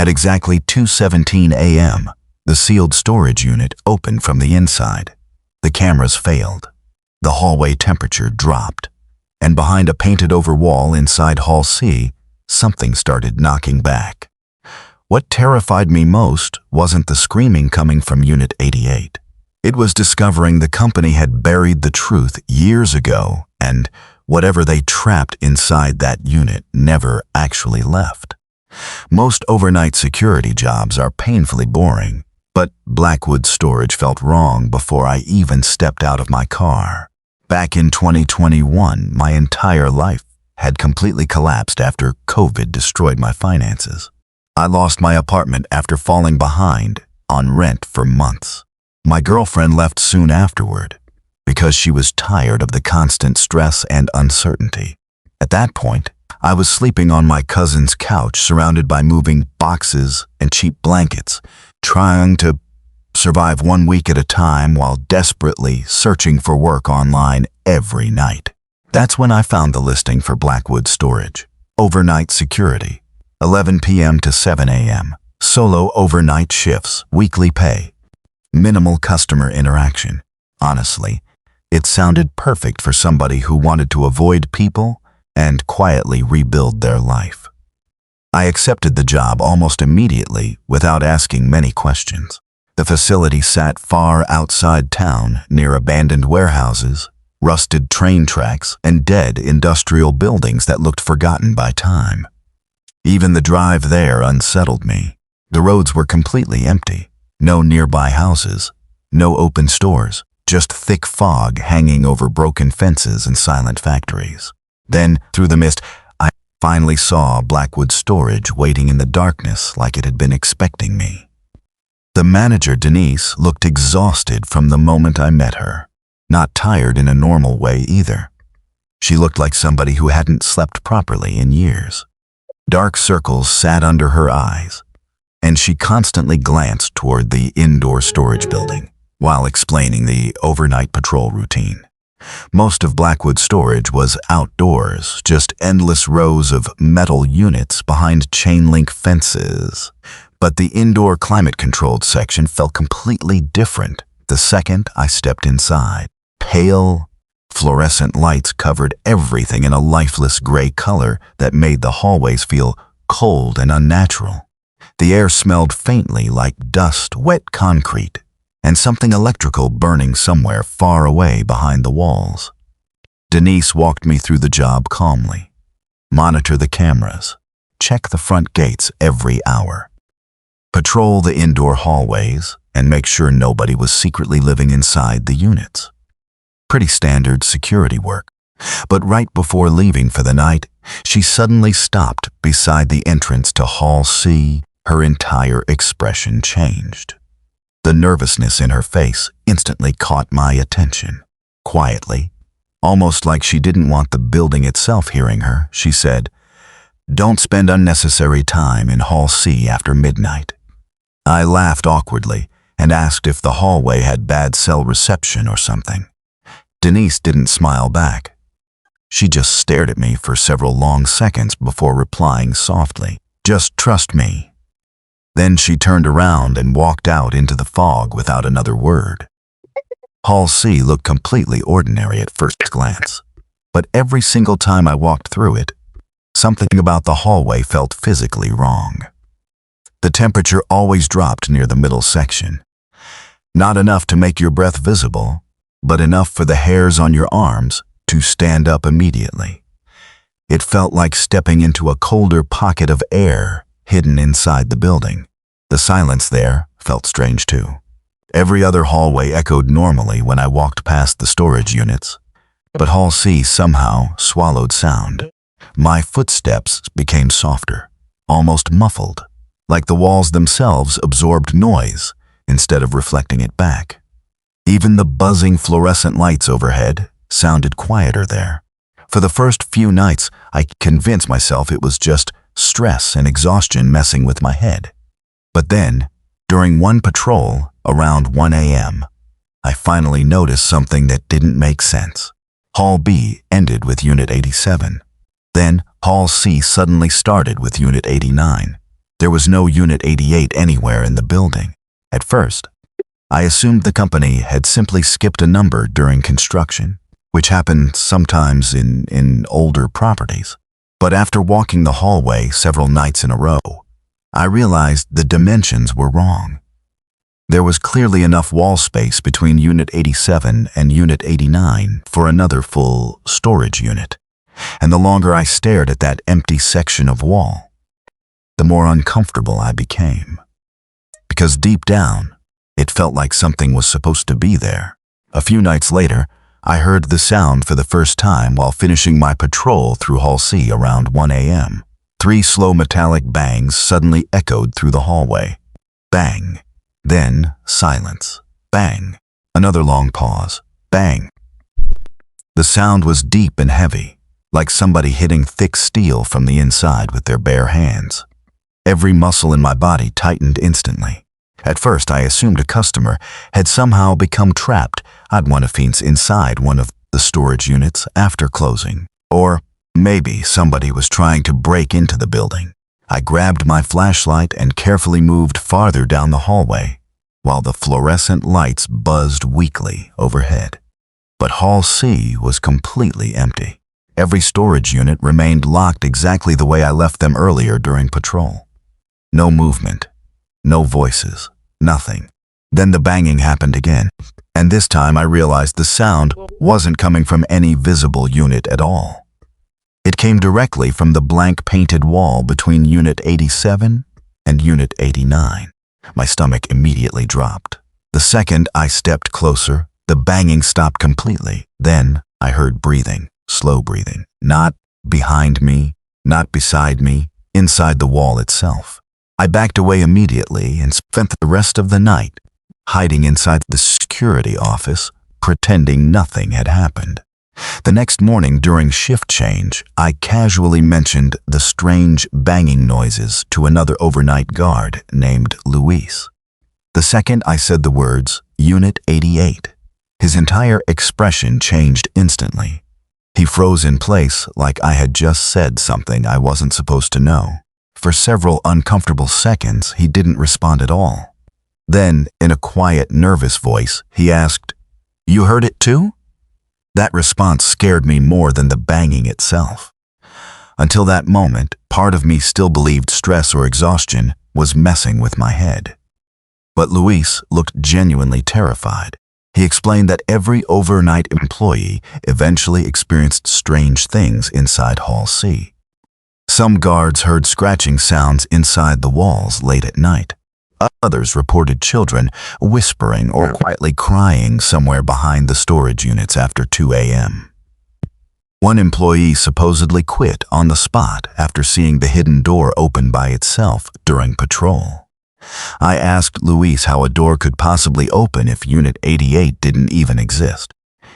At exactly 2:17 a.m., the sealed storage unit opened from the inside. The cameras failed. The hallway temperature dropped, and behind a painted-over wall inside Hall C, something started knocking back. What terrified me most wasn't the screaming coming from Unit 88. It was discovering the company had buried the truth years ago, and whatever they trapped inside that unit never actually left. Most overnight security jobs are painfully boring, but Blackwood Storage felt wrong before I even stepped out of my car. Back in 2021, my entire life had completely collapsed after COVID destroyed my finances. I lost my apartment after falling behind on rent for months. My girlfriend left soon afterward because she was tired of the constant stress and uncertainty. At that point, I was sleeping on my cousin's couch surrounded by moving boxes and cheap blankets, trying to survive 1 week at a time while desperately searching for work online every night. That's when I found the listing for Blackwood Storage. Overnight security, 11 p.m. to 7 a.m., solo overnight shifts, weekly pay, minimal customer interaction. Honestly, it sounded perfect for somebody who wanted to avoid people and quietly rebuild their life. I accepted the job almost immediately without asking many questions. The facility sat far outside town near abandoned warehouses, rusted train tracks, and dead industrial buildings that looked forgotten by time. Even the drive there unsettled me. The roads were completely empty. No nearby houses, no open stores, just thick fog hanging over broken fences and silent factories. Then, through the mist, I finally saw Blackwood Storage waiting in the darkness like it had been expecting me. The manager, Denise, looked exhausted from the moment I met her. Not tired in a normal way either. She looked like somebody who hadn't slept properly in years. Dark circles sat under her eyes, and she constantly glanced toward the indoor storage building while explaining the overnight patrol routine. Most of Blackwood Storage was outdoors, just endless rows of metal units behind chain-link fences. But the indoor climate-controlled section felt completely different the second I stepped inside. Pale, fluorescent lights covered everything in a lifeless gray color that made the hallways feel cold and unnatural. The air smelled faintly like dust, wet concrete, and something electrical burning somewhere far away behind the walls. Denise walked me through the job calmly. Monitor the cameras. Check the front gates every hour. Patrol the indoor hallways and make sure nobody was secretly living inside the units. Pretty standard security work. But right before leaving for the night, she suddenly stopped beside the entrance to Hall C. Her entire expression changed. The nervousness in her face instantly caught my attention. Quietly, almost like she didn't want the building itself hearing her, she said, "Don't spend unnecessary time in Hall C after midnight." I laughed awkwardly and asked if the hallway had bad cell reception or something. Denise didn't smile back. She just stared at me for several long seconds before replying softly, "Just trust me." Then she turned around and walked out into the fog without another word. Hall C looked completely ordinary at first glance, but every single time I walked through it, something about the hallway felt physically wrong. The temperature always dropped near the middle section. Not enough to make your breath visible, but enough for the hairs on your arms to stand up immediately. It felt like stepping into a colder pocket of air hidden inside the building. The silence there felt strange too. Every other hallway echoed normally when I walked past the storage units, but Hall C somehow swallowed sound. My footsteps became softer, almost muffled, like the walls themselves absorbed noise instead of reflecting it back. Even the buzzing fluorescent lights overhead sounded quieter there. For the first few nights, I convinced myself it was just stress and exhaustion messing with my head. But then, during one patrol around 1 a.m., I finally noticed something that didn't make sense. Hall B ended with Unit 87. Then Hall C suddenly started with Unit 89. There was no Unit 88 anywhere in the building. At first, I assumed the company had simply skipped a number during construction, which happened sometimes in older properties. But after walking the hallway several nights in a row, I realized the dimensions were wrong. There was clearly enough wall space between Unit 87 and Unit 89 for another full storage unit, and the longer I stared at that empty section of wall, the more uncomfortable I became. Because deep down, it felt like something was supposed to be there. A few nights later, I heard the sound for the first time while finishing my patrol through Hall C around 1 a.m. 3 slow metallic bangs suddenly echoed through the hallway. Bang. Then silence. Bang. Another long pause. Bang. The sound was deep and heavy, like somebody hitting thick steel from the inside with their bare hands. Every muscle in my body tightened instantly. At first, I assumed a customer had somehow become trapped ad one-offense inside one of the storage units after closing. Or maybe somebody was trying to break into the building. I grabbed my flashlight and carefully moved farther down the hallway, while the fluorescent lights buzzed weakly overhead. But Hall C was completely empty. Every storage unit remained locked exactly the way I left them earlier during patrol. No movement, no voices, nothing. Then the banging happened again, and this time I realized the sound wasn't coming from any visible unit at all. It came directly from the blank painted wall between Unit 87 and Unit 89. My stomach immediately dropped. The second I stepped closer, the banging stopped completely. Then I heard breathing, slow breathing, not behind me, not beside me, inside the wall itself. I backed away immediately and spent the rest of the night hiding inside the security office, pretending nothing had happened. The next morning during shift change, I casually mentioned the strange banging noises to another overnight guard named Luis. The second I said the words, Unit 88, his entire expression changed instantly. He froze in place like I had just said something I wasn't supposed to know. For several uncomfortable seconds, he didn't respond at all. Then, in a quiet, nervous voice, he asked, "You heard it too?" That response scared me more than the banging itself. Until that moment, part of me still believed stress or exhaustion was messing with my head. But Luis looked genuinely terrified. He explained that every overnight employee eventually experienced strange things inside Hall C. Some guards heard scratching sounds inside the walls late at night. Others reported children whispering or quietly crying somewhere behind the storage units after 2 a.m. One employee supposedly quit on the spot after seeing the hidden door open by itself during patrol. I asked Luis how a door could possibly open if Unit 88 didn't even exist.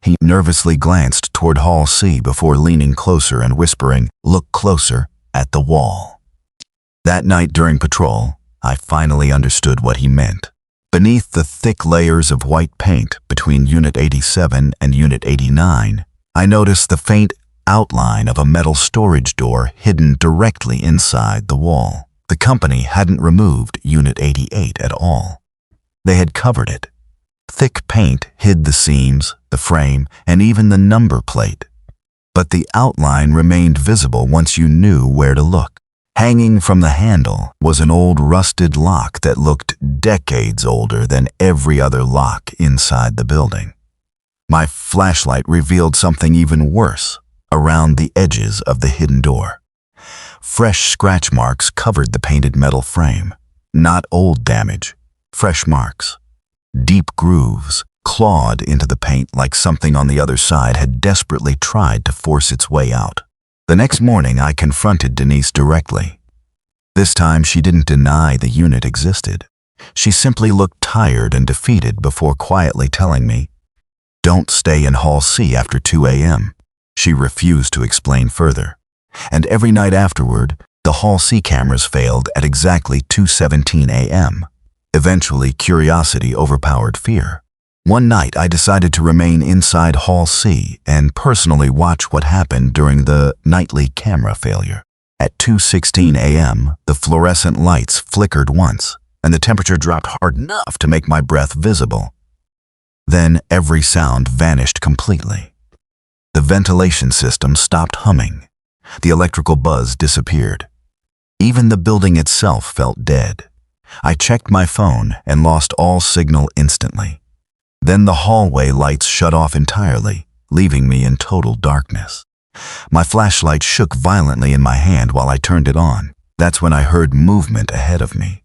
He nervously glanced toward Hall C before leaning closer and whispering, "Look closer at the wall." That night during patrol, I finally understood what he meant. Beneath the thick layers of white paint between Unit 87 and Unit 89, I noticed the faint outline of a metal storage door hidden directly inside the wall. The company hadn't removed Unit 88 at all. They had covered it. Thick paint hid the seams, the frame, and even the number plate. But the outline remained visible once you knew where to look. Hanging from the handle was an old rusted lock that looked decades older than every other lock inside the building. My flashlight revealed something even worse around the edges of the hidden door. Fresh scratch marks covered the painted metal frame. Not old damage, fresh marks. Deep grooves clawed into the paint like something on the other side had desperately tried to force its way out. The next morning, I confronted Denise directly. This time, she didn't deny the unit existed. She simply looked tired and defeated before quietly telling me, "Don't stay in Hall C after 2 a.m. She refused to explain further. And every night afterward, the Hall C cameras failed at exactly 2:17 a.m. Eventually, curiosity overpowered fear. One night, I decided to remain inside Hall C and personally watch what happened during the nightly camera failure. At 2:16 a.m., the fluorescent lights flickered once, and the temperature dropped hard enough to make my breath visible. Then every sound vanished completely. The ventilation system stopped humming. The electrical buzz disappeared. Even the building itself felt dead. I checked my phone and lost all signal instantly. Then the hallway lights shut off entirely, leaving me in total darkness. My flashlight shook violently in my hand while I turned it on. That's when I heard movement ahead of me.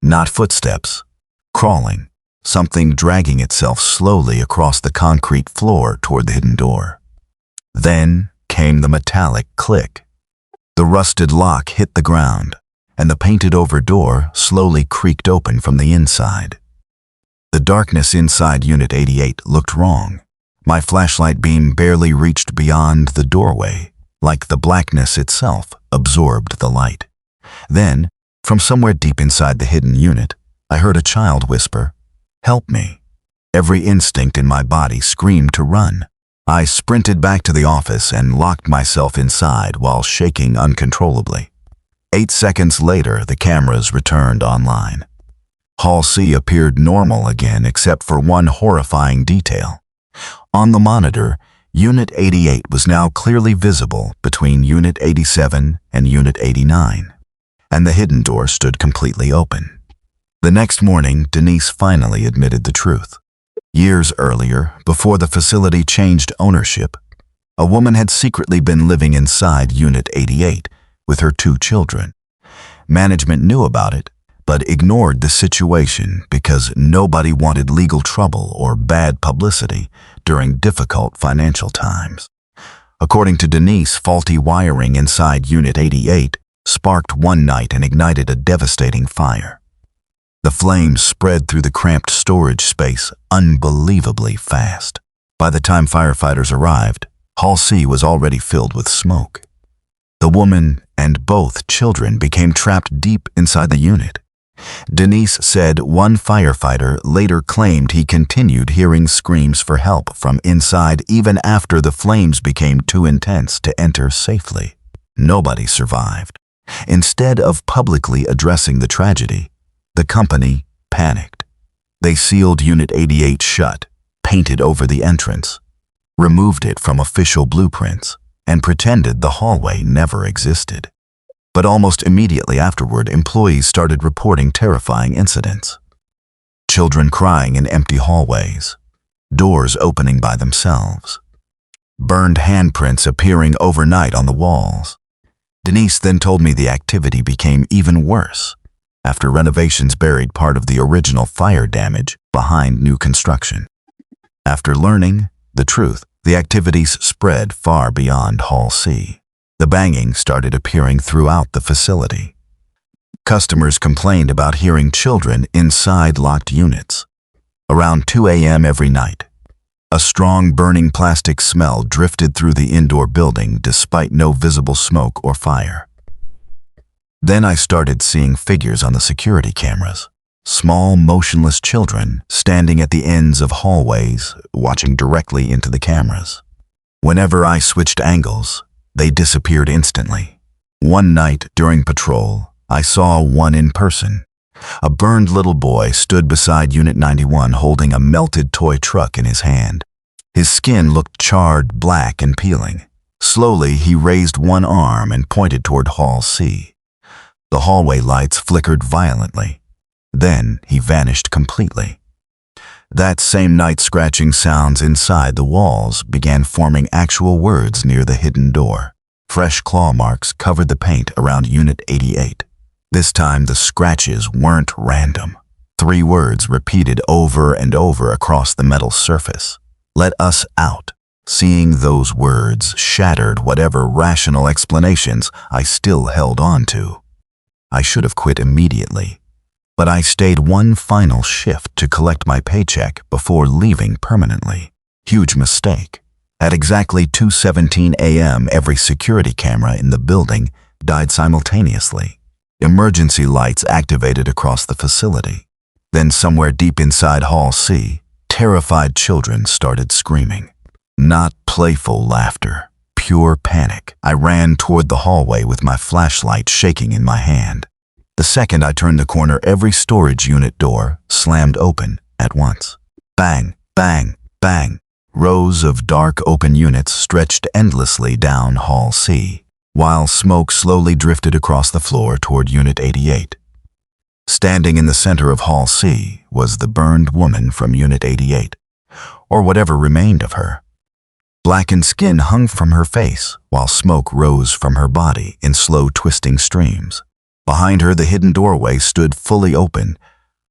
Not footsteps, crawling, something dragging itself slowly across the concrete floor toward the hidden door. Then came the metallic click. The rusted lock hit the ground, and the painted-over door slowly creaked open from the inside. The darkness inside Unit 88 looked wrong. My flashlight beam barely reached beyond the doorway, like the blackness itself absorbed the light. Then, from somewhere deep inside the hidden unit, I heard a child whisper, "Help me." Every instinct in my body screamed to run. I sprinted back to the office and locked myself inside while shaking uncontrollably. 8 seconds later, the cameras returned online. Hall C appeared normal again except for one horrifying detail. On the monitor, Unit 88 was now clearly visible between Unit 87 and Unit 89, and the hidden door stood completely open. The next morning, Denise finally admitted the truth. Years earlier, before the facility changed ownership, a woman had secretly been living inside Unit 88 with her 2 children. Management knew about it, but ignored the situation because nobody wanted legal trouble or bad publicity during difficult financial times. According to Denise, faulty wiring inside Unit 88 sparked one night and ignited a devastating fire. The flames spread through the cramped storage space unbelievably fast. By the time firefighters arrived, Hall C was already filled with smoke. The woman and both children became trapped deep inside the unit. Denise said one firefighter later claimed he continued hearing screams for help from inside even after the flames became too intense to enter safely. Nobody survived. Instead of publicly addressing the tragedy, the company panicked. They sealed Unit 88 shut, painted over the entrance, removed it from official blueprints, and pretended the hallway never existed. But almost immediately afterward, employees started reporting terrifying incidents. Children crying in empty hallways, doors opening by themselves, burned handprints appearing overnight on the walls. Denise then told me the activity became even worse after renovations buried part of the original fire damage behind new construction. After learning the truth, the activities spread far beyond Hall C. The banging started appearing throughout the facility. Customers complained about hearing children inside locked units. Around 2 a.m. every night, a strong burning plastic smell drifted through the indoor building despite no visible smoke or fire. Then I started seeing figures on the security cameras. Small, motionless children standing at the ends of hallways, watching directly into the cameras. Whenever I switched angles, they disappeared instantly. One night during patrol, I saw one in person. A burned little boy stood beside Unit 91 holding a melted toy truck in his hand. His skin looked charred, black, and peeling. Slowly, he raised one arm and pointed toward Hall C. The hallway lights flickered violently. Then he vanished completely. That same night, scratching sounds inside the walls began forming actual words near the hidden door. Fresh claw marks covered the paint around Unit 88. This time, the scratches weren't random. 3 words repeated over and over across the metal surface. "Let us out." Seeing those words shattered whatever rational explanations I still held on to. I should have quit immediately, but I stayed one final shift to collect my paycheck before leaving permanently. Huge mistake. At exactly 2:17 a.m., every security camera in the building died simultaneously. Emergency lights activated across the facility. Then somewhere deep inside Hall C, terrified children started screaming. Not playful laughter, pure panic. I ran toward the hallway with my flashlight shaking in my hand. The second I turned the corner, every storage unit door slammed open at once. Bang, bang, bang. Rows of dark open units stretched endlessly down Hall C, while smoke slowly drifted across the floor toward Unit 88. Standing in the center of Hall C was the burned woman from Unit 88, or whatever remained of her. Blackened skin hung from her face, while smoke rose from her body in slow twisting streams. Behind her, the hidden doorway stood fully open,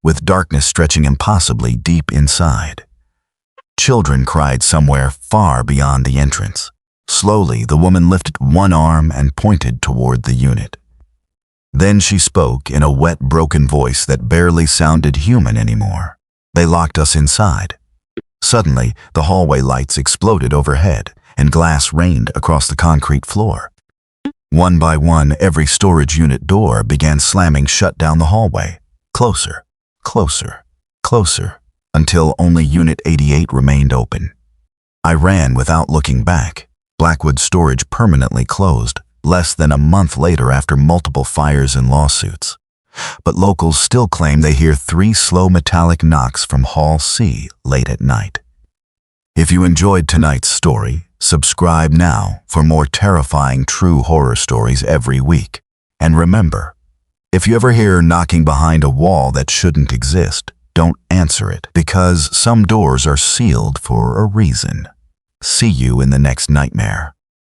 with darkness stretching impossibly deep inside. Children cried somewhere far beyond the entrance. Slowly, the woman lifted one arm and pointed toward the unit. Then she spoke in a wet, broken voice that barely sounded human anymore. They locked us inside. Suddenly, the hallway lights exploded overhead, and glass rained across the concrete floor. One by one, every storage unit door began slamming shut down the hallway. Closer, closer, closer, until only Unit 88 remained open. I ran without looking back. Blackwood Storage permanently closed, less than a month later after multiple fires and lawsuits. But locals still claim they hear 3 slow metallic knocks from Hall C late at night. If you enjoyed tonight's story, subscribe now for more terrifying true horror stories every week. And remember, if you ever hear knocking behind a wall that shouldn't exist, don't answer it, because some doors are sealed for a reason. See you in the next nightmare.